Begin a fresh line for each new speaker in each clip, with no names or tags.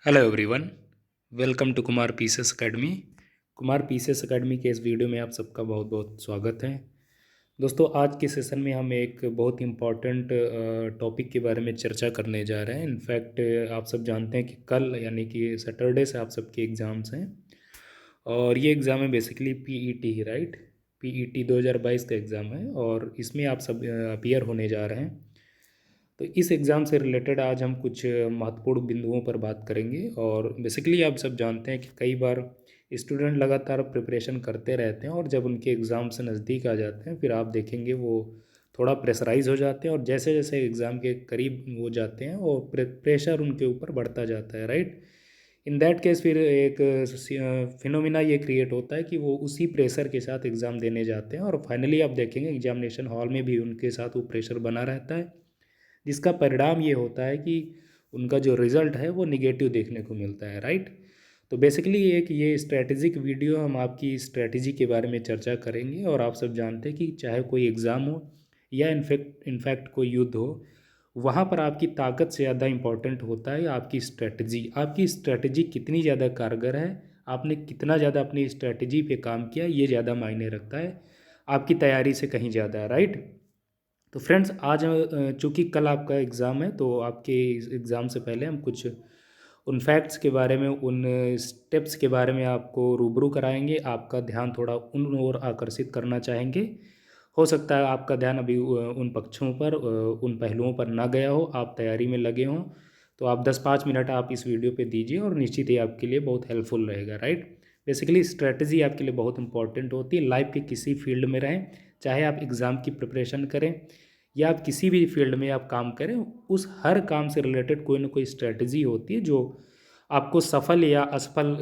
Hello everyone. Welcome to Kumar pieces academy. Kumar pieces academy के इस video में आप सबका बहुत बहुत स्वागत है। दोस्तों, आज के सेशन में हम एक बहुत इम्पॉर्टेंट टॉपिक के बारे में चर्चा करने जा रहे हैं। इनफैक्ट आप सब जानते हैं कि कल यानी कि सैटरडे से आप सबके एग्ज़ाम्स हैं और ये एग्ज़ाम है बेसिकली पीईटी ही, राइट। पीईटी 2022 का एग्ज़ाम है और इसमें आप सब अपीयर होने जा रहे हैं। तो इस एग्ज़ाम से रिलेटेड आज हम कुछ महत्वपूर्ण बिंदुओं पर बात करेंगे। और बेसिकली आप सब जानते हैं कि कई बार स्टूडेंट लगातार प्रिपरेशन करते रहते हैं और जब उनके एग्ज़ाम से नज़दीक आ जाते हैं फिर आप देखेंगे वो थोड़ा प्रेशराइज हो जाते हैं और जैसे जैसे एग्ज़ाम के करीब हो जाते हैं और प्रेशर उनके ऊपर बढ़ता जाता है, राइट। इन दैट केस फिर एक फिनोमिना ये क्रिएट होता है कि वो उसी प्रेशर के साथ एग्ज़ाम देने जाते हैं और फाइनली आप देखेंगे एग्जामिनेशन हॉल में भी उनके साथ वो प्रेशर बना रहता है, जिसका परिणाम ये होता है कि उनका जो रिज़ल्ट है वो निगेटिव देखने को मिलता है, राइट। तो बेसिकली एक ये स्ट्रैटेजिक वीडियो हम आपकी स्ट्रैटेजी के बारे में चर्चा करेंगे। और आप सब जानते हैं कि चाहे कोई एग्ज़ाम हो या इनफैक्ट कोई युद्ध हो, वहाँ पर आपकी ताकत से ज़्यादा इम्पोर्टेंट होता है आपकी स्ट्रैटेजी कितनी ज़्यादा कारगर है, आपने कितना ज़्यादा अपनी स्ट्रैटेजी पे काम किया, ये ज़्यादा मायने रखता है आपकी तैयारी से कहीं ज़्यादा, राइट। तो फ्रेंड्स, आज चूँकि कल आपका एग्ज़ाम है तो आपके इस एग्ज़ाम से पहले हम कुछ उन फैक्ट्स के बारे में, उन स्टेप्स के बारे में आपको रूबरू कराएंगे। आपका ध्यान थोड़ा उन ओर आकर्षित करना चाहेंगे। हो सकता है आपका ध्यान अभी उन पक्षों पर, उन पहलुओं पर ना गया हो, आप तैयारी में लगे हों। तो आप 10-5 मिनट आप इस वीडियो पे दीजिए और निश्चित ही आपके लिए बहुत हेल्पफुल रहेगा, राइट। बेसिकली स्ट्रैटेजी आपके लिए बहुत इंपॉर्टेंट होती है। लाइफ के किसी फील्ड में रहें, चाहे आप एग्ज़ाम की प्रिपरेशन करें या आप किसी भी फील्ड में आप काम करें, उस हर काम से रिलेटेड कोई ना कोई स्ट्रैटेजी होती है जो आपको सफल या असफल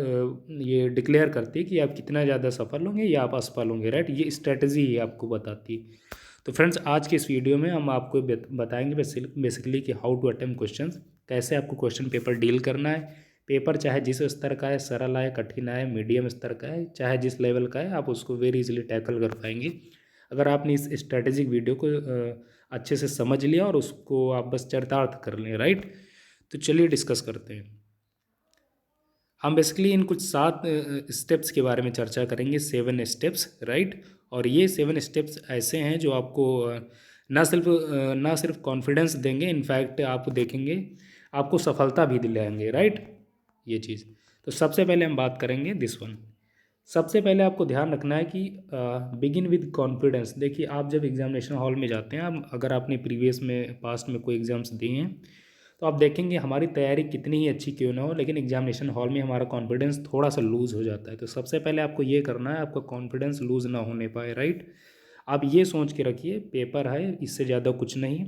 ये डिक्लेयर करती है कि आप कितना ज़्यादा सफल होंगे या आप असफल होंगे, राइट। ये स्ट्रैटेजी ही आपको बताती है। तो फ्रेंड्स, आज के इस वीडियो में हम आपको बताएंगे बेसिकली कि हाउ टू अटेम्प्ट क्वेश्चंस, कैसे आपको क्वेश्चन पेपर डील करना है। पेपर चाहे जिस स्तर का है, सरल है, कठिन है, मीडियम स्तर का है, चाहे जिस लेवल का है, आप उसको वेरी इजीली टैकल कर पाएंगे अगर आपने इस स्ट्रैटेजिक वीडियो को अच्छे से समझ लिया और उसको आप बस चरितार्थ कर लें, राइट। तो चलिए डिस्कस करते हैं। हम बेसिकली इन कुछ 7 स्टेप्स के बारे में चर्चा करेंगे, 7 स्टेप्स, राइट। और ये 7 स्टेप्स ऐसे हैं जो आपको ना सिर्फ कॉन्फिडेंस देंगे, इनफैक्ट आप देखेंगे आपको सफलता भी दिलाएंगे, राइट। ये चीज़, तो सबसे पहले हम बात करेंगे दिस वन। सबसे पहले आपको ध्यान रखना है कि बिगिन विद कॉन्फिडेंस। देखिए, आप जब एग्जामिनेशन हॉल में जाते हैं, आप अगर आपने प्रीवियस में पास्ट में कोई एग्ज़ाम्स दिए हैं तो आप देखेंगे हमारी तैयारी कितनी ही अच्छी क्यों ना हो, लेकिन एग्जामिनेशन हॉल में हमारा कॉन्फिडेंस थोड़ा सा लूज़ हो जाता है। तो सबसे पहले आपको ये करना है, आपका कॉन्फिडेंस लूज़ ना होने पाए, राइट। आप ये सोच के रखिए पेपर है, इससे ज़्यादा कुछ नहीं।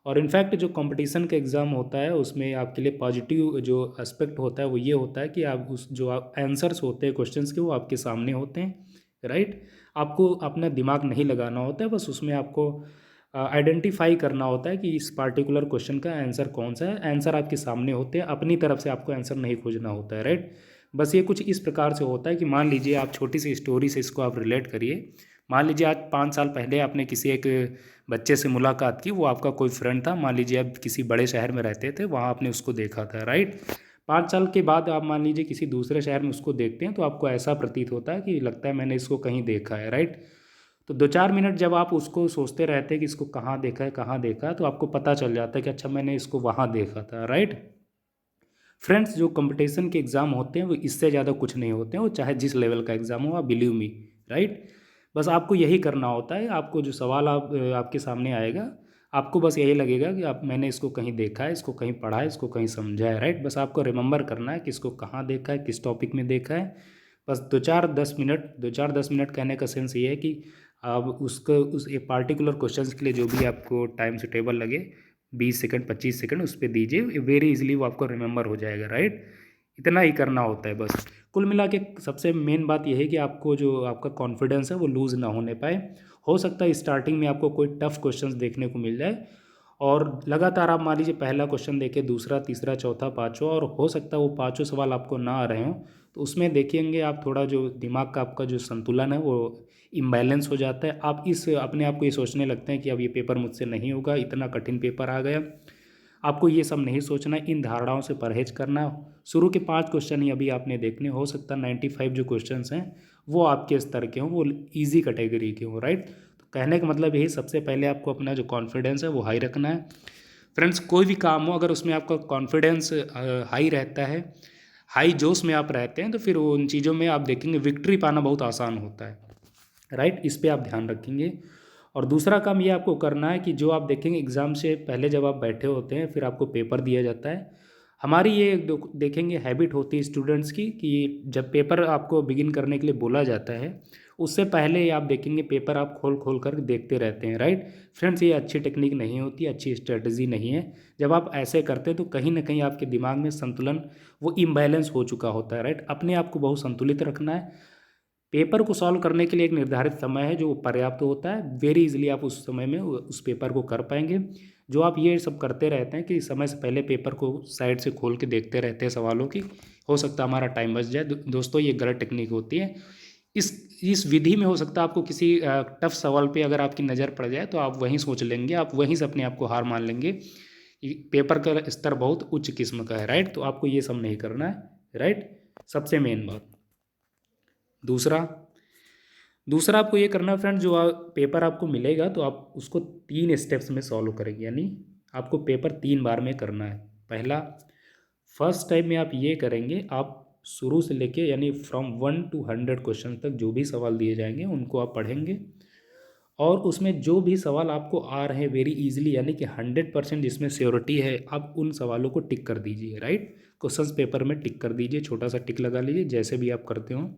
और इनफैक्ट जो कंपटीशन का एग्ज़ाम होता है उसमें आपके लिए पॉजिटिव जो एस्पेक्ट होता है वो ये होता है कि आप उस जो आप आंसर्स होते हैं क्वेश्चंस के, वो आपके सामने होते हैं, राइट। आपको अपना दिमाग नहीं लगाना होता है, बस उसमें आपको आइडेंटिफाई करना होता है कि इस पार्टिकुलर क्वेश्चन का आंसर कौन सा है। आंसर आपके सामने होते हैं, अपनी तरफ से आपको आंसर नहीं खोजना होता है, राइट। बस ये कुछ इस प्रकार से होता है कि मान लीजिए आप छोटी सी स्टोरी से इसको आप रिलेट करिए। मान लीजिए आज 5 साल पहले आपने किसी एक बच्चे से मुलाकात की, वो आपका कोई फ्रेंड था। मान लीजिए आप किसी बड़े शहर में रहते थे, वहाँ आपने उसको देखा था, राइट। 5 साल के बाद आप मान लीजिए किसी दूसरे शहर में उसको देखते हैं तो आपको ऐसा प्रतीत होता है कि लगता है मैंने इसको कहीं देखा है, राइट। तो 2-4 मिनट जब आप उसको सोचते रहते हैं कि इसको कहाँ देखा है, कहाँ देखा है, तो आपको पता चल जाता है कि अच्छा मैंने इसको वहाँ देखा था, राइट। फ्रेंड्स, जो कंपटीशन के एग्ज़ाम होते हैं वो इससे ज़्यादा कुछ नहीं होते हैं, वो चाहे जिस लेवल का एग्ज़ाम हो, आप बिलीव मी, राइट। बस आपको यही करना होता है। आपको जो सवाल आपके सामने आएगा, आपको बस यही लगेगा कि आप मैंने इसको कहीं देखा है, इसको कहीं पढ़ा है, इसको कहीं समझा है, राइट। बस आपको रिमेंबर करना है कि इसको कहाँ देखा है, किस टॉपिक में देखा है। बस 2-4-10 मिनट कहने का सेंस ये है कि आप उसको उस एक पार्टिकुलर क्वेश्चन के लिए जो भी आपको टाइम सुटेबल लगे, 20 सेकंड 25 सेकंड उस पर दीजिए, वेरी इजीली वो आपको रिमेंबर हो जाएगा, राइट। इतना ही करना होता है बस। कुल मिला के सबसे मेन बात यह है कि आपको जो आपका कॉन्फिडेंस है वो लूज़ ना होने पाए। हो सकता है स्टार्टिंग में आपको कोई टफ क्वेश्चंस देखने को मिल जाए और लगातार आप मान लीजिए पहला क्वेश्चन देखें, दूसरा, तीसरा, चौथा, पाँचवा, और हो सकता है वो पाँचों सवाल आपको ना आ रहे हों। तो उसमें देखेंगे आप थोड़ा जो दिमाग का आपका जो संतुलन है वो इम्बैलेंस हो जाता है। आप इस अपने आप को ये सोचने लगते हैं कि अब ये पेपर मुझसे नहीं होगा, इतना कठिन पेपर आ गया। आपको ये सब नहीं सोचना, इन धारणाओं से परहेज करना। शुरू के 5 क्वेश्चन ही अभी आपने देखने, हो सकता है 95 जो क्वेश्चंस हैं वो आपके स्तर के हों, वो ईजी कैटेगरी के हों, राइट। तो कहने का मतलब यही, सबसे पहले आपको अपना जो कॉन्फिडेंस है वो हाई रखना है। फ्रेंड्स, कोई भी काम हो अगर उसमें आपका कॉन्फिडेंस हाई रहता है, हाई जोश में आप रहते हैं, तो फिर उन चीज़ों में आप देखेंगे विक्ट्री पाना बहुत आसान होता है, राइट। इस पे आप ध्यान रखेंगे। और दूसरा काम ये आपको करना है कि जो आप देखेंगे एग्ज़ाम से पहले जब आप बैठे होते हैं फिर आपको पेपर दिया जाता है, हमारी ये देखेंगे हैबिट होती है स्टूडेंट्स की कि जब पेपर आपको बिगिन करने के लिए बोला जाता है उससे पहले आप देखेंगे पेपर आप खोल खोल कर देखते रहते हैं, राइट। फ्रेंड्स, ये अच्छी टेक्निक नहीं होती, अच्छी स्ट्रेटजी नहीं है। जब आप ऐसे करते हैं तो कहीं ना कहीं आपके दिमाग में संतुलन वो इम्बैलेंस हो चुका होता है, राइट। अपने आप को बहुत संतुलित रखना है। पेपर को सॉल्व करने के लिए एक निर्धारित समय है जो पर्याप्त होता है, वेरी इजीली आप उस समय में उस पेपर को कर पाएंगे। जो आप ये सब करते रहते हैं कि समय से पहले पेपर को साइड से खोल के देखते रहते हैं सवालों की, हो सकता है हमारा टाइम बच जाए। दोस्तों, ये गलत टेक्निक होती है। इस विधि में हो सकता है आपको किसी टफ सवाल पे अगर आपकी नज़र पड़ जाए तो आप वहीं सोच लेंगे, आप वहीं से अपने आप को हार मान लेंगे कि पेपर का स्तर बहुत उच्च किस्म का है, राइट। तो आपको ये सब नहीं करना है, राइट। सबसे मेन बात। दूसरा दूसरा आपको ये करना है फ्रेंड, जो पेपर आपको मिलेगा तो आप उसको 3 स्टेप्स में सॉल्व करेंगे, यानी आपको पेपर 3 बार में करना है। पहला, फर्स्ट टाइम में आप ये करेंगे, आप शुरू से लेके यानी फ्रॉम 1 to 100 क्वेश्चन तक जो भी सवाल दिए जाएंगे उनको आप पढ़ेंगे, और उसमें जो भी सवाल आपको आ रहे हैं वेरी इजीली यानी कि 100% जिसमें श्योरिटी है, आप उन सवालों को टिक कर दीजिए, राइट। क्वेश्चंस पेपर में टिक कर दीजिए, छोटा सा टिक लगा लीजिए, जैसे भी आप करते हो।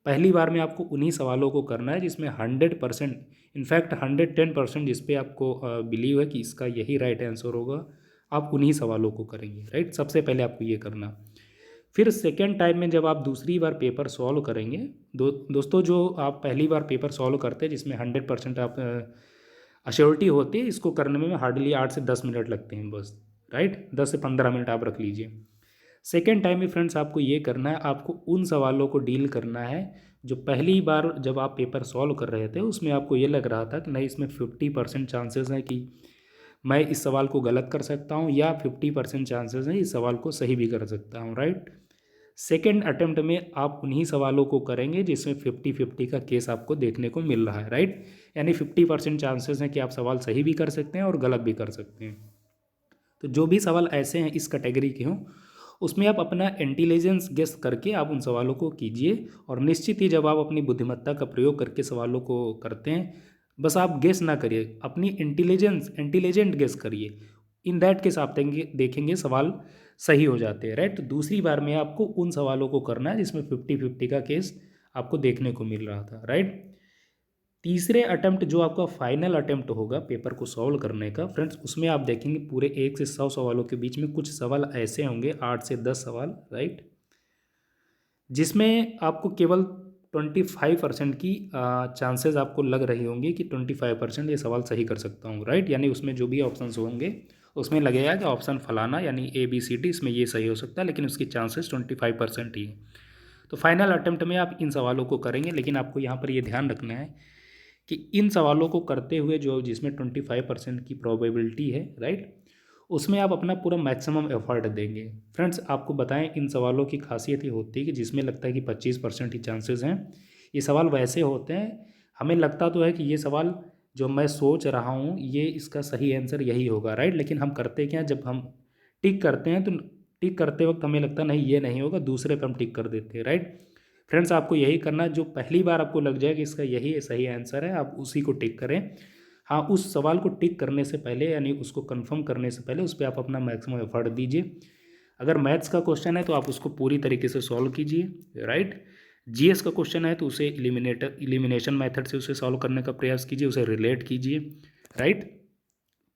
पहली बार में आपको उन्हीं सवालों को करना है जिसमें 100%, इनफैक्ट 110% जिस पे आपको बिलीव है कि इसका यही राइट आंसर होगा, आप उन्हीं सवालों को करेंगे, राइट। सबसे पहले आपको ये करना। फिर सेकेंड टाइम में जब आप दूसरी बार पेपर सॉल्व करेंगे, दोस्तों जो आप पहली बार पेपर सॉल्व करते हैं जिसमें 100% आप अश्योरिटी होती है, इसको करने में हार्डली 8 से 10 मिनट लगते हैं बस, राइट। 10 से 15 मिनट आप रख लीजिए। सेकेंड टाइम में फ्रेंड्स आपको ये करना है, आपको उन सवालों को डील करना है जो पहली बार जब आप पेपर सॉल्व कर रहे थे उसमें आपको ये लग रहा था कि नहीं, इसमें 50% चांसेस हैं कि मैं इस सवाल को गलत कर सकता हूँ, या 50% चांसेस हैं इस सवाल को सही भी कर सकता हूँ, राइट। सेकेंड अटेम्प्ट में आप उन्हीं सवालों को करेंगे जिसमें 50-50 का केस आपको देखने को मिल रहा है, राइट। यानी 50% चांसेस हैं कि आप सवाल सही भी कर सकते हैं और गलत भी कर सकते हैं। तो जो भी सवाल ऐसे हैं इस कैटेगरी के हों, उसमें आप अपना इंटेलिजेंस गेस करके आप उन सवालों को कीजिए, और निश्चित ही जब आप अपनी बुद्धिमत्ता का प्रयोग करके सवालों को करते हैं, बस आप गेस ना करिए, अपनी इंटेलिजेंट गेस करिए। इन दैट केस आप देखेंगे सवाल सही हो जाते हैं, राइट। तो दूसरी बार में आपको उन सवालों को करना है जिसमें 50-50 का केस आपको देखने को मिल रहा था, राइट। तीसरे अटेम्प्ट जो आपका फाइनल अटेम्प्ट होगा पेपर को सॉल्व करने का, फ्रेंड्स, उसमें आप देखेंगे पूरे 1 से 100 सवालों के बीच में कुछ सवाल ऐसे होंगे, 8 से 10 सवाल, राइट, जिसमें आपको केवल 25% की चांसेस आपको लग रही होंगी कि 25% ये सवाल सही कर सकता हूँ, राइट। यानी उसमें जो भी ऑप्शंस होंगे उसमें लगेगा कि ऑप्शन फलाना यानी ABCD इसमें ये सही हो सकता है, लेकिन उसकी चांसेस 25% ही है। तो फाइनल अटेम्प्ट में आप इन सवालों को करेंगे, लेकिन आपको यहाँ पर ये ध्यान रखना है कि इन सवालों को करते हुए जो जिसमें 25% की प्रोबेबिलिटी है, राइट, उसमें आप अपना पूरा मैक्सिमम एफर्ट देंगे। फ्रेंड्स, आपको बताएं इन सवालों की खासियत ये होती है कि जिसमें लगता है कि 25% ही चांसेस हैं, ये सवाल वैसे होते हैं, हमें लगता तो है कि ये सवाल जो मैं सोच रहा हूँ ये इसका सही आंसर यही होगा, राइट। लेकिन हम करते क्या, जब हम टिक करते हैं तो टिक करते वक्त हमें लगता नहीं ये नहीं होगा, दूसरे पे हम टिक कर देते हैं, राइट। फ्रेंड्स, आपको यही करना है, जो पहली बार आपको लग जाए कि इसका यही सही आंसर है आप उसी को टिक करें। हाँ, उस सवाल को टिक करने से पहले यानी उसको कंफर्म करने से पहले उस पर आप अपना मैक्सिमम एफर्ट दीजिए। अगर मैथ्स का क्वेश्चन है तो आप उसको पूरी तरीके से सॉल्व कीजिए, राइट। जीएस का क्वेश्चन है तो उसे इलिमिनेशन मेथड से उसे सॉल्व करने का प्रयास कीजिए, उसे रिलेट कीजिए, राइट।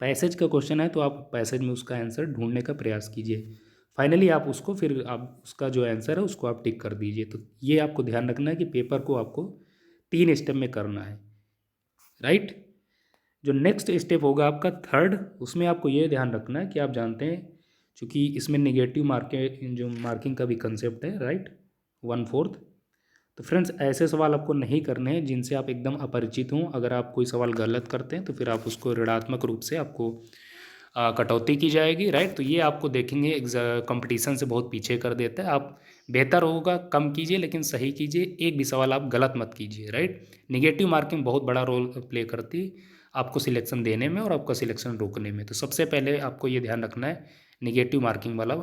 पैसेज का क्वेश्चन है तो आप पैसेज में उसका आंसर ढूंढने का प्रयास कीजिए। फाइनली आप उसको फिर आप उसका जो आंसर है उसको आप टिक कर दीजिए। तो ये आपको ध्यान रखना है कि पेपर को आपको 3 स्टेप में करना है, राइट। जो नेक्स्ट स्टेप होगा आपका थर्ड, उसमें आपको ये ध्यान रखना है कि आप जानते हैं चूँकि इसमें नेगेटिव मार्किंग का भी कंसेप्ट है, राइट, 1/4। तो फ्रेंड्स, ऐसे सवाल आपको नहीं करने हैं जिनसे आप एकदम अपरिचित हों। अगर आप कोई सवाल गलत करते हैं तो फिर आप उसको ऋणात्मक रूप से आपको कटौती की जाएगी, राइट। तो ये आपको देखेंगे कंपटीशन से बहुत पीछे कर देता है। आप बेहतर होगा कम कीजिए लेकिन सही कीजिए, एक भी सवाल आप गलत मत कीजिए, राइट। निगेटिव मार्किंग बहुत बड़ा रोल प्ले करती है आपको सिलेक्शन देने में और आपका सिलेक्शन रोकने में। तो सबसे पहले आपको ये ध्यान रखना है निगेटिव मार्किंग वाला,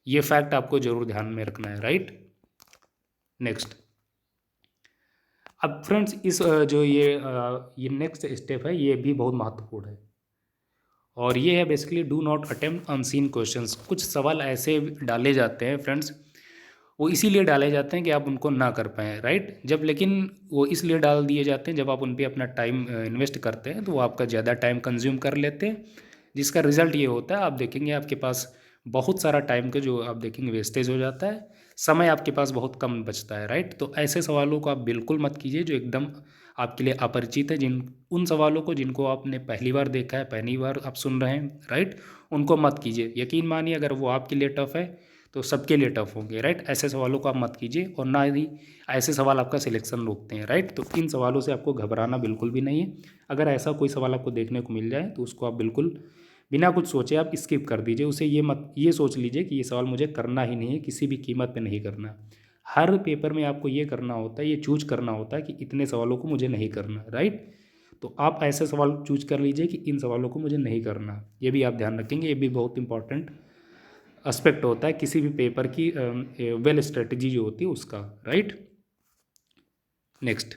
ये फैक्ट आपको ज़रूर ध्यान में रखना है, राइट। नेक्स्ट, अब फ्रेंड्स इस जो ये नेक्स्ट स्टेप है ये भी बहुत महत्वपूर्ण है और ये है basically do not attempt unseen questions. कुछ सवाल ऐसे डाले जाते हैं फ्रेंड्स, वो इसीलिए डाले जाते हैं कि आप उनको ना कर पाएँ, राइट। जब लेकिन वो इसलिए डाल दिए जाते हैं जब आप उन पर अपना टाइम इन्वेस्ट करते हैं तो वो आपका ज़्यादा टाइम कंज्यूम कर लेते हैं, जिसका रिजल्ट ये होता है आप देखेंगे आपके पास बहुत सारा टाइम का जो आप देखेंगे वेस्टेज हो जाता है, समय आपके पास बहुत कम बचता है, राइट। तो ऐसे सवालों को आप बिल्कुल मत कीजिए जो एकदम आपके लिए अपरिचित है, जिन उन सवालों को जिनको आपने पहली बार देखा है, पहली बार आप सुन रहे हैं, राइट, उनको मत कीजिए। यकीन मानिए अगर वो आपके लिए टफ़ है तो सबके लिए टफ़ होंगे, राइट। ऐसे सवालों को आप मत कीजिए और ना ही ऐसे सवाल आपका सिलेक्शन रोकते हैं, राइट। तो इन सवालों से आपको घबराना बिल्कुल भी नहीं है। अगर ऐसा कोई सवाल आपको देखने को मिल जाए तो उसको आप बिल्कुल बिना कुछ सोचे आप स्किप कर दीजिए उसे। ये सोच लीजिए कि ये सवाल मुझे करना ही नहीं है, किसी भी कीमत पे नहीं करना। हर पेपर में आपको ये करना होता है, ये चूज करना होता है कि इतने सवालों को मुझे नहीं करना, राइट। तो आप ऐसे सवाल चूज कर लीजिए कि इन सवालों को मुझे नहीं करना। ये भी आप ध्यान रखेंगे, ये भी बहुत इंपॉर्टेंट एस्पेक्ट होता है किसी भी पेपर की वेल स्ट्रेटजी जो होती है उसका, राइट। नेक्स्ट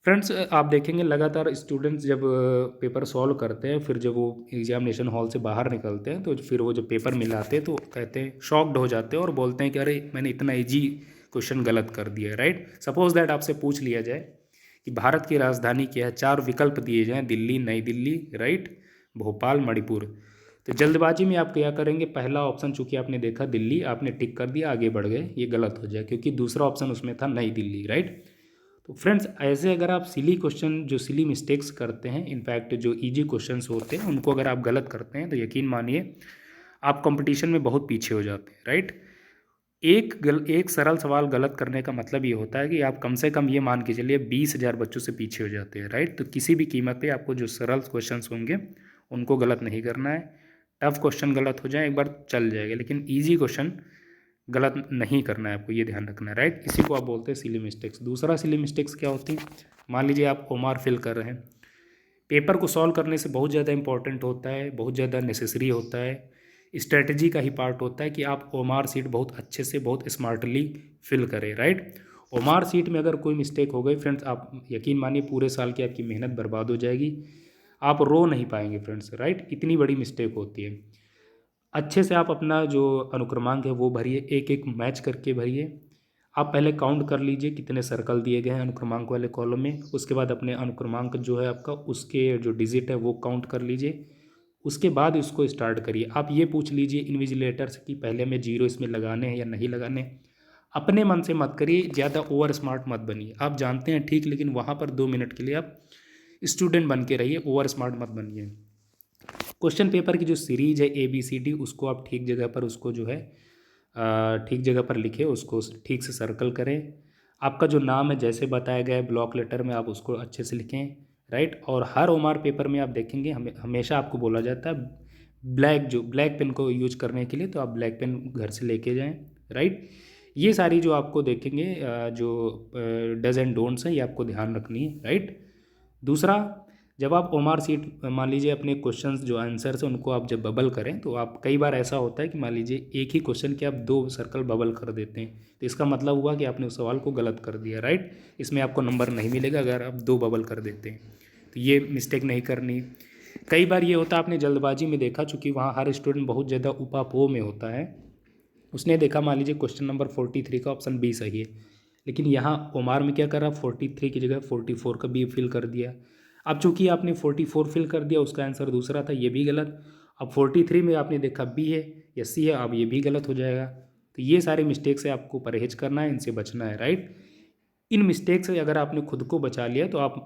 फ्रेंड्स, आप देखेंगे लगातार स्टूडेंट्स जब पेपर सॉल्व करते हैं फिर जब वो एग्जामिनेशन हॉल से बाहर निकलते हैं तो फिर वो जब पेपर मिलाते हैं तो कहते हैं, शॉक्ड हो जाते हैं और बोलते हैं कि अरे मैंने इतना इजी क्वेश्चन गलत कर दिया है, राइट। सपोज दैट आपसे पूछ लिया जाए कि भारत की राजधानी क्या है, 4 विकल्प दिए जाएँ, दिल्ली, नई दिल्ली, राइट, भोपाल, मणिपुर। तो जल्दबाजी में आप क्या करेंगे, पहला ऑप्शन चूंकि आपने देखा दिल्ली, आपने टिक कर दिया, आगे बढ़ गए, ये गलत हो जाए क्योंकि दूसरा ऑप्शन उसमें था नई दिल्ली, राइट। तो फ्रेंड्स ऐसे अगर आप सिली क्वेश्चन जो सिली मिस्टेक्स करते हैं, इनफैक्ट जो इजी क्वेश्चंस होते हैं उनको अगर आप गलत करते हैं तो यकीन मानिए आप कंपटीशन में बहुत पीछे हो जाते हैं, राइट। एक सरल सवाल गलत करने का मतलब ये होता है कि आप कम से कम ये मान के चलिए 20,000 बच्चों से पीछे हो जाते हैं, राइट। तो किसी भी कीमत पे आपको जो सरल क्वेश्चंस होंगे उनको गलत नहीं करना है। टफ क्वेश्चन गलत हो जाए एक बार चल जाएगा लेकिन ईजी क्वेश्चन गलत नहीं करना है, आपको ये ध्यान रखना है, राइट। इसी को आप बोलते हैं सिली मिस्टेक्स। दूसरा सिली मिस्टेक्स क्या होती है, मान लीजिए आप ओमार फिल कर रहे हैं, पेपर को सॉल्व करने से बहुत ज़्यादा इंपॉर्टेंट होता है, बहुत ज़्यादा नेसेसरी होता है, स्ट्रेटजी का ही पार्ट होता है कि आप ओमार सीट बहुत अच्छे से बहुत स्मार्टली फिल करें, राइट। ओमार सीट में अगर कोई मिस्टेक हो गई फ्रेंड्स, आप यकीन मानिए पूरे साल की आपकी मेहनत बर्बाद हो जाएगी, आप रो नहीं पाएंगे फ्रेंड्स, राइट। इतनी बड़ी मिस्टेक होती है। अच्छे से आप अपना जो अनुक्रमांक है वो भरिए, एक एक मैच करके भरिए। आप पहले काउंट कर लीजिए कितने सर्कल दिए गए हैं अनुक्रमांक वाले कॉलम में, उसके बाद अपने अनुक्रमांक जो है आपका उसके जो डिजिट है वो काउंट कर लीजिए, उसके बाद इसको स्टार्ट करिए। आप ये पूछ लीजिए इन्विजिलेटर से कि पहले में जीरो इसमें लगाने हैं या नहीं लगाने। अपने मन से मत करिए, ज़्यादा ओवर स्मार्ट मत बनिए। आप जानते हैं ठीक, लेकिन वहाँ पर 2 मिनट के लिए आप स्टूडेंट बन के रहिए, ओवर स्मार्ट मत बनिए। क्वेश्चन पेपर की जो सीरीज है ABCD उसको आप ठीक जगह पर उसको जो है ठीक जगह पर लिखें, उसको ठीक से सर्कल करें। आपका जो नाम है जैसे बताया गया है ब्लॉक लेटर में आप उसको अच्छे से लिखें, राइट। और हर ओमार पेपर में आप देखेंगे हमेशा आपको बोला जाता है ब्लैक पेन को यूज करने के लिए, तो आप ब्लैक पेन घर से लेके जाएं, राइट। ये सारी जो आपको देखेंगे जो डज एंड डोंट्स हैं ये आपको ध्यान रखनी है, राइट। दूसरा, जब आप ओमार सीट मान लीजिए अपने क्वेश्चंस जो आंसर्स हैं उनको आप जब बबल करें तो आप कई बार ऐसा होता है कि मान लीजिए एक ही क्वेश्चन के आप 2 सर्कल बबल कर देते हैं, तो इसका मतलब हुआ कि आपने उस सवाल को गलत कर दिया, राइट। इसमें आपको नंबर नहीं मिलेगा अगर आप 2 बबल कर देते हैं, तो ये मिस्टेक नहीं करनी। कई बार ये होता है आपने जल्दबाजी में देखा, चूँकि वहाँ हर स्टूडेंट बहुत ज़्यादा उपापोह में होता है, उसने देखा मान लीजिए क्वेश्चन नंबर 43 का ऑप्शन बी सही है, लेकिन यहाँ ओमार में क्या करा 43 की जगह 44 का बी फिल कर दिया। अब चूंकि आपने 44 फिल कर दिया, उसका आंसर दूसरा था, ये भी गलत। अब 43 में आपने देखा बी है या सी है, अब ये भी गलत हो जाएगा। तो ये सारे मिस्टेक से आपको परहेज करना है, इनसे बचना है, राइट। इन मिस्टेक से अगर आपने खुद को बचा लिया तो आप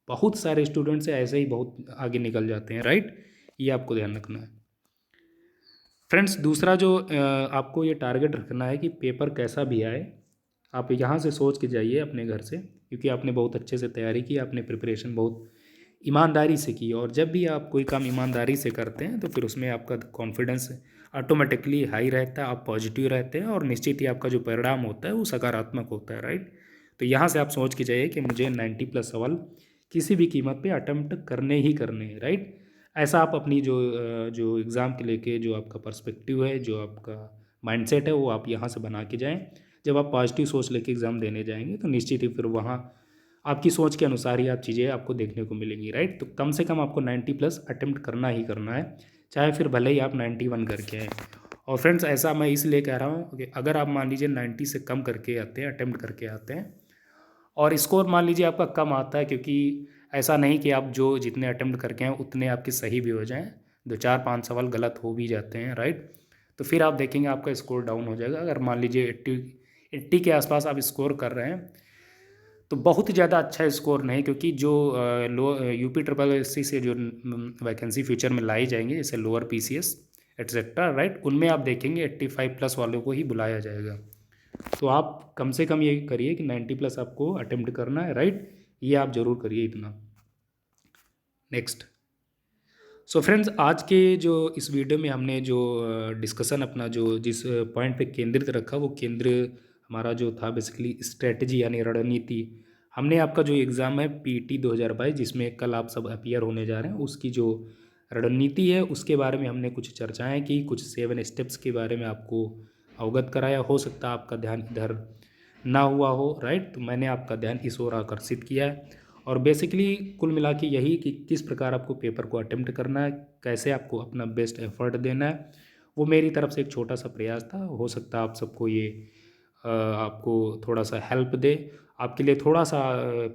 बहुत सारे स्टूडेंट से ऐसे ही बहुत आगे निकल जाते हैं, राइट। ये आपको ध्यान रखना है फ्रेंड्स। दूसरा जो आपको ये टारगेट रखना है कि पेपर कैसा भी आए, आप यहाँ से सोच के जाइए अपने घर से, क्योंकि आपने बहुत अच्छे से तैयारी की, आपने प्रिपरेशन बहुत ईमानदारी से की, और जब भी आप कोई काम ईमानदारी से करते हैं तो फिर उसमें आपका कॉन्फिडेंस ऑटोमेटिकली हाई रहता है, आप पॉजिटिव रहते हैं और निश्चित ही आपका जो परिणाम होता है वो सकारात्मक होता है, राइट। तो यहाँ से आप सोच के जाइए कि मुझे 90 प्लस सवाल किसी भी कीमत पे अटेम्प्ट करने ही करने हैं, राइट। ऐसा आप अपनी जो एग्ज़ाम के लेके जो आपका पर्सपेक्टिव है, जो आपका माइंडसेट है, वो आप यहाँ से बना के जाएँ। जब आप पॉजिटिव सोच लेके एग्ज़ाम देने जाएंगे तो निश्चित ही फिर वहाँ आपकी सोच के अनुसार ही आप चीज़ें आपको देखने को मिलेंगी, राइट। तो कम से कम आपको 90 प्लस अटेम्प्ट करना ही करना है, चाहे फिर भले ही आप 91 करके आएँ। और फ्रेंड्स, ऐसा मैं इसलिए कह रहा हूँ कि अगर आप मान लीजिए 90 से कम करके आते हैं, अटेम्प्ट करके आते हैं, और स्कोर मान लीजिए आपका कम आता है, क्योंकि ऐसा नहीं कि आप जो जितने अटेम्प्ट करके हैं उतने आपके सही भी हो जाएँ, 2 4 5 सवाल गलत हो भी जाते हैं, राइट। तो फिर आप देखेंगे आपका स्कोर डाउन हो जाएगा। अगर मान लीजिए 80 के आसपास आप स्कोर कर रहे हैं तो बहुत ज़्यादा अच्छा स्कोर नहीं, क्योंकि जो लो यूपी ट्रिपल एससी से जो वैकेंसी फ्यूचर में लाई जाएंगी, जैसे लोअर पीसीएस एट्सेट्रा, राइट, उनमें आप देखेंगे 85 प्लस वालों को ही बुलाया जाएगा। तो आप कम से कम ये करिए कि 90 प्लस आपको अटेम्प्ट करना है, राइट। ये आप ज़रूर करिए इतना। नेक्स्ट, सो फ्रेंड्स, आज के जो इस वीडियो में हमने जो डिस्कशन अपना जो जिस पॉइंट पे केंद्रित रखा, वो केंद्र हमारा जो था बेसिकली स्ट्रेटजी यानी रणनीति। हमने आपका जो एग्ज़ाम है पीटी 2022, जिसमें कल आप सब अपीयर होने जा रहे हैं, उसकी जो रणनीति है उसके बारे में हमने कुछ चर्चाएं की, कुछ 7 स्टेप्स के बारे में आपको अवगत कराया। हो सकता है आपका ध्यान इधर ना हुआ हो, राइट। तो मैंने आपका ध्यान इस ओर आकर्षित किया है। और बेसिकली कुल मिला के यही कि किस प्रकार आपको पेपर को अटेम्प्ट करना है, कैसे आपको अपना बेस्ट एफर्ट देना है, वो मेरी तरफ से एक छोटा सा प्रयास था। हो सकता है आप सबको ये आपको थोड़ा सा हेल्प दे, आपके लिए थोड़ा सा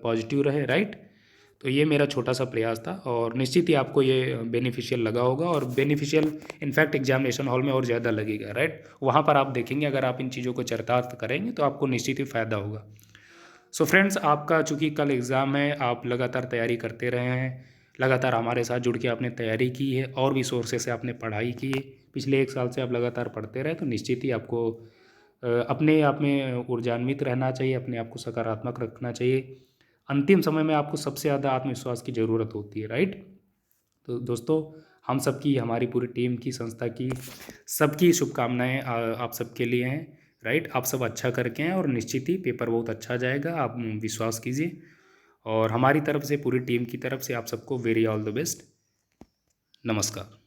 पॉजिटिव रहे, राइट। तो ये मेरा छोटा सा प्रयास था, और निश्चित ही आपको ये बेनिफिशियल लगा होगा, और बेनिफिशियल इनफैक्ट एग्जामिनेशन हॉल में और ज़्यादा लगेगा, राइट। वहाँ पर आप देखेंगे अगर आप इन चीज़ों को चरितार्थ करेंगे तो आपको निश्चित ही फ़ायदा होगा। सो फ्रेंड्स, आपका चूँकि कल एग्ज़ाम है, आप लगातार तैयारी करते रहे हैं, लगातार हमारे साथ जुड़ के आपने तैयारी की है, और भी सोर्सेज से आपने पढ़ाई की है, पिछले 1 साल से आप लगातार पढ़ते रहे, तो निश्चित ही आपको अपने आप में ऊर्जान्वित रहना चाहिए, अपने आप को सकारात्मक रखना चाहिए। अंतिम समय में आपको सबसे ज़्यादा आत्मविश्वास की ज़रूरत होती है, राइट। तो दोस्तों, हम सबकी, हमारी पूरी टीम की, संस्था की, सबकी शुभकामनाएं आप सबके लिए हैं, राइट। आप सब अच्छा करके हैं और निश्चित ही पेपर बहुत अच्छा जाएगा, आप विश्वास कीजिए। और हमारी तरफ से, पूरी टीम की तरफ से आप सबको वेरी ऑल द बेस्ट। नमस्कार।